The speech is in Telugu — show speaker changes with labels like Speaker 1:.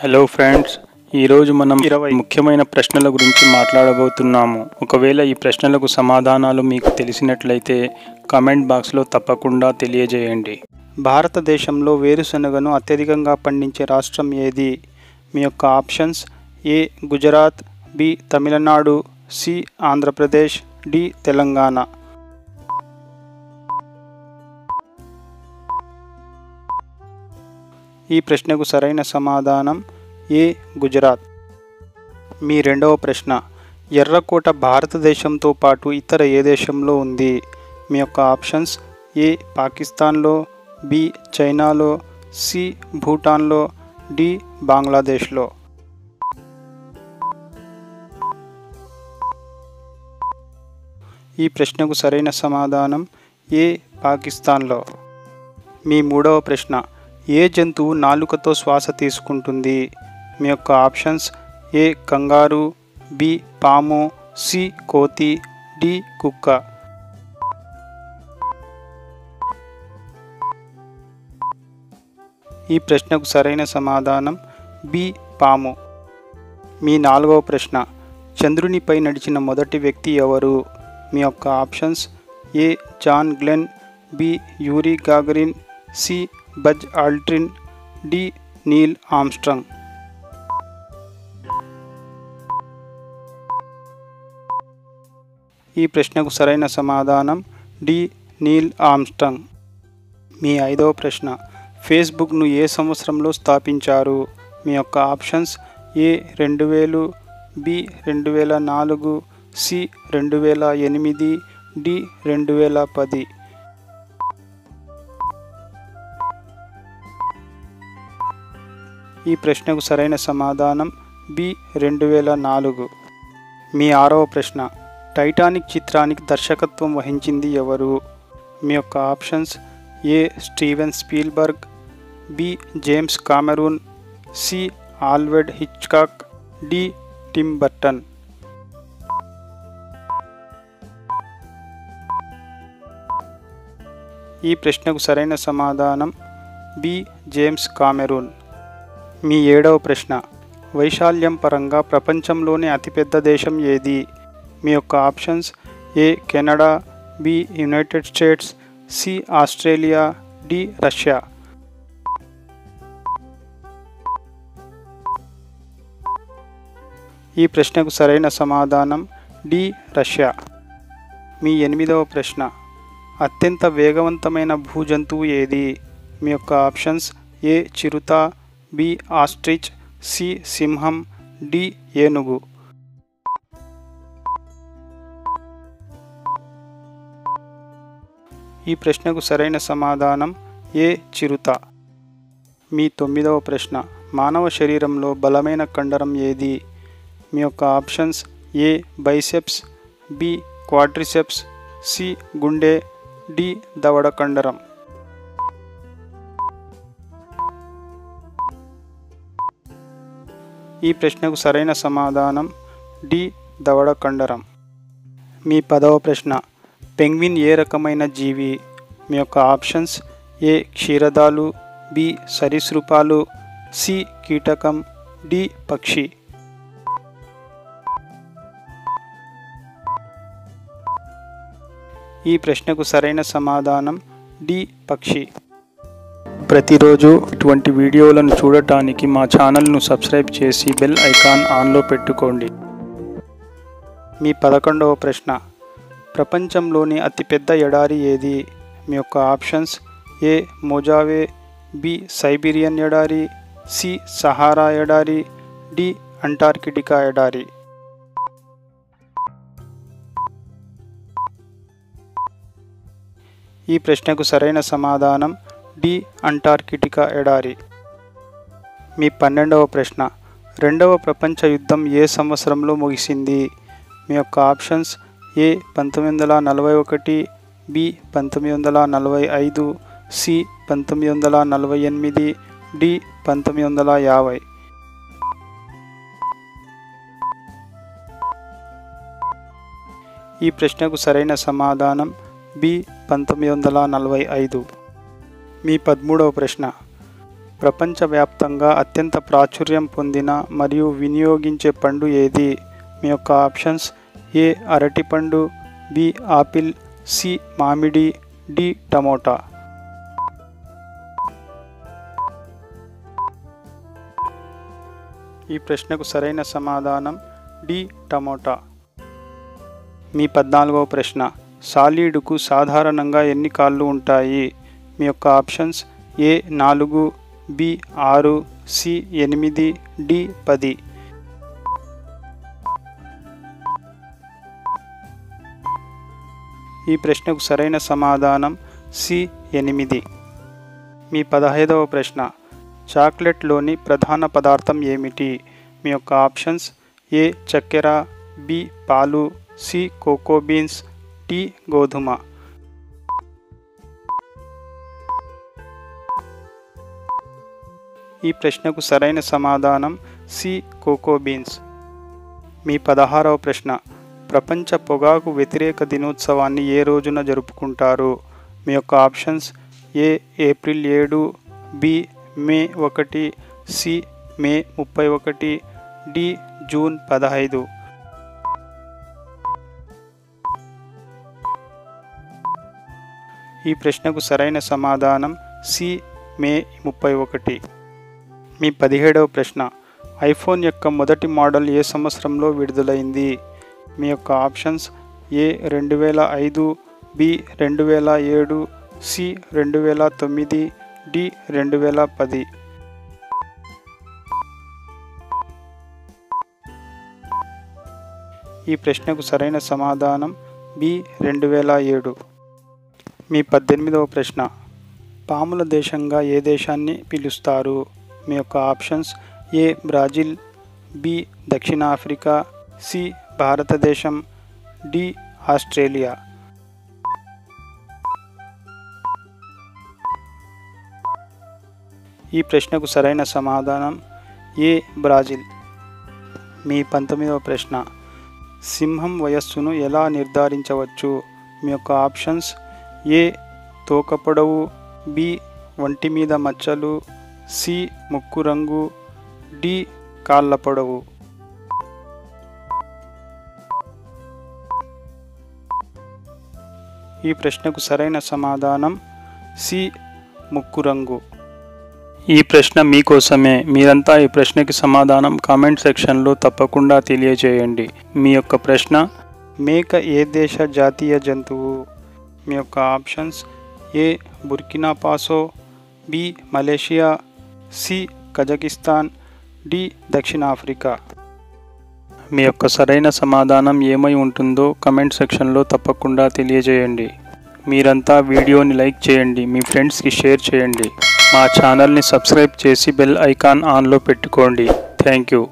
Speaker 1: హలో ఫ్రెండ్స్, ఈరోజు మనం 20 ముఖ్యమైన ప్రశ్నల గురించి మాట్లాడబోతున్నాము. ఒకవేళ ఈ ప్రశ్నలకు సమాధానాలు మీకు తెలిసినట్లయితే కామెంట్ బాక్స్లో తప్పకుండా తెలియజేయండి. భారతదేశంలో వేరుశనగను అత్యధికంగా పండించే రాష్ట్రం ఏది? మీ యొక్క options: A Gujarat, B Tamil Nadu, C Andhra Pradesh, D Telangana. ఈ ప్రశ్నకు సరైన సమాధానం ఏ గుజరాత్. మీ రెండవ ప్రశ్న: ఎర్రకోట భారతదేశంతో పాటు ఇతర ఏ దేశంలో ఉంది? మీ యొక్క ఆప్షన్స్: ఏ పాకిస్తాన్లో, బి చైనాలో, సి భూటాన్లో, డి బంగ్లాదేశ్లో. ఈ ప్రశ్నకు సరైన సమాధానం ఏ పాకిస్తాన్లో. మీ మూడవ ప్రశ్న: ఏ జంతువు నాలుకతో శ్వాస తీసుకుంటుంది? మీ యొక్క ఆప్షన్స్: ఏ కంగారు, బి పాము, సి కోతి, డి కుక్క. ఈ ప్రశ్నకు సరైన సమాధానం బి పాము. మీ నాలుగవ ప్రశ్న: చంద్రునిపై నడిచిన మొదటి వ్యక్తి ఎవరు? మీ యొక్క options: A John Glenn, B Yuri Gagarin, C Buzz Aldrin, D Neil Armstrong. ఈ ప్రశ్నకు సరైన సమాధానం డి నీల్ ఆమ్స్ట్రాంగ్. మీ ఐదవ ప్రశ్న: ఫేస్బుక్ను ఏ సంవత్సరంలో స్థాపించారు? మీ యొక్క ఆప్షన్స్: ఏ 2000, బి 2004, సి 2008, డి 2010. ఈ ప్రశ్నకు సరైన సమాధానం బి 2004. మీ ఆరవ ప్రశ్న: టైటానిక్ చిత్రానికి దర్శకత్వం వహించింది ఎవరు? మీ యొక్క options: A Steven Spielberg, B James Cameron, C Alfred Hitchcock, D Tim Burton. ఈ ప్రశ్నకు సరైన సమాధానం బి జేమ్స్ కామెరూన్. మీ ఏడవ ప్రశ్న: వైశాల్యం పరంగా ప్రపంచంలోనే అతిపెద్ద దేశం ఏది? మీ యొక్క options: A Canada, B United States, C Australia, D Russia. ఈ ప్రశ్నకు సరైన సమాధానం డి రష్యా. మీ ఎనిమిదవ ప్రశ్న: అత్యంత వేగవంతమైన భూజంతువు ఏది? మీ యొక్క ఆప్షన్స్: ఏ చిరుత, బి ఆస్ట్రిచ్, సి సింహం, డి ఏనుగు. ఈ ప్రశ్నకు సరైన సమాధానం ఏ చిరుత. మీ తొమ్మిదవ ప్రశ్న: మానవ శరీరంలో బలమైన కండరం ఏది? మీ యొక్క ఆప్షన్స్: ఏ బైసెప్స్, బి క్వాడ్రిసెప్స్, సి గుండె, డి దవడ కండరం. ఈ ప్రశ్నకు సరైన సమాధానం డి దవడ కండరం. మీ పదవ ప్రశ్న: పెంగ్విన్ ఏ రకమైన జీవి? మీ యొక్క ఆప్షన్స్: ఏ క్షీరదాలు, బి సరీసృపాలు, సి కీటకం, డి పక్షి. ఈ ప్రశ్నకు సరైన సమాధానం డి పక్షి. ప్రతిరోజు ఇటువంటి వీడియోలను చూడటానికి మా ఛానల్ను సబ్స్క్రైబ్ చేసి బెల్ ఐకాన్ ఆన్లో పెట్టుకోండి. మీ 11వ ప్రశ్న: ప్రపంచంలోని అతిపెద్ద ఎడారి ఏది? మీ యొక్క ఆప్షన్స్: ఏ మోజావే, బి సైబీరియన్ ఎడారి, సి సహారా ఎడారి, డి అంటార్కిటికా ఎడారి. ఈ ప్రశ్నకు సరైన సమాధానం డి అంటార్కిటికా ఎడారి. మీ 12వ ప్రశ్న: రెండవ ప్రపంచ యుద్ధం ఏ సంవత్సరంలో ముగిసింది? మీ యొక్క ఆప్షన్స్: ఏ 1941, బి 1945, సి 1948, డి 1950. ఈ ప్రశ్నకు సరైన సమాధానం బి 1945. మీ 13వ ప్రశ్న: ప్రపంచవ్యాప్తంగా అత్యంత ప్రాచుర్యం పొందిన మరియు వినియోగించే పండు ఏది? మీ యొక్క ఆప్షన్స్: ఏ అరటిపండు, బి ఆపిల్, సి మామిడి, డి టమోటా. ఈ ప్రశ్నకు సరైన సమాధానం డి టమోటా. మీ 14వ ప్రశ్న: సాలీడుకు సాధారణంగా ఎన్ని కాళ్ళు ఉంటాయి? మీ యొక్క ఆప్షన్స్: ఏ 4, బి 6, సి 8, డి 10. ఈ ప్రశ్నకు సరైన సమాధానం సి 8. మీ 15వ ప్రశ్న: చాక్లెట్లోని ప్రధాన పదార్థం ఏమిటి? మీ యొక్క ఆప్షన్స్: ఏ చక్కెర, బి పాలు, సి కోకో బీన్స్, డి గోధుమ. ఈ ప్రశ్నకు సరైన సమాధానం సి కోకో బీన్స్. మీ 16వ ప్రశ్న: ప్రపంచ పొగాకు వ్యతిరేక దినోత్సవాన్ని ఏ రోజున జరుపుకుంటారు? మీ యొక్క ఆప్షన్స్: ఏ ఏప్రిల్ 7, బి మే 1, సి మే 31, డి జూన్ 15. ఈ ప్రశ్నకు సరైన సమాధానం సి మే 31. మీ 17వ ప్రశ్న: ఐఫోన్ యొక్క మొదటి మోడల్ ఏ సంవత్సరంలో విడుదలైంది? మీ యొక్క ఆప్షన్స్: ఏ 2005, బి 2007, సి 2009, డి 2010. ఈ ప్రశ్నకు సరైన సమాధానం బి 2007. మీ 18వ ప్రశ్న: పాముల దేశంగా ఏ దేశాన్ని పిలుస్తారు? మీ యొక్క ఆప్షన్స్: ఏ బ్రాజిల్, బి దక్షిణాఫ్రికా, సి భారతదేశం, డి ఆస్ట్రేలియా. ఈ ప్రశ్నకు సరైన సమాధానం ఏ బ్రాజిల్. మీ 19వ ప్రశ్న: సింహం వయస్సును ఎలా నిర్ధారించవచ్చు? మీ యొక్క ఆప్షన్స్: ఏ తోక పొడవు, బి ఒంటి మీద మచ్చలు, సి ముక్కు రంగు, డి కాళ్ళ పొడవు. ఈ ప్రశ్నకు సరైన సమాధానం సి ముక్కు రంగు. ఈ ప్రశ్న మీకోసమే. మీరంతా ఈ ప్రశ్నకి సమాధానం కామెంట్ సెక్షన్లో తప్పకుండా తెలియజేయండి. మీ యొక్క ప్రశ్న: మేక ఏ దేశ జాతీయ జంతువు? మీ యొక్క options: A Burkina Faso, B Malaysia, C Kazakhstan, D దక్షిణాఫ్రికా. మీ యొక్క సరైన సమాధానం ఏమై ఉంటుందో కమెంట్ సెక్షన్లో తప్పకుండా తెలియజేయండి. మీరంతా వీడియోని లైక్ చేయండి, మీ ఫ్రెండ్స్కి షేర్ చేయండి, మా ఛానల్ని సబ్స్క్రైబ్ చేసి బెల్ ఐకాన్ ఆన్లో పెట్టుకోండి. Thank you.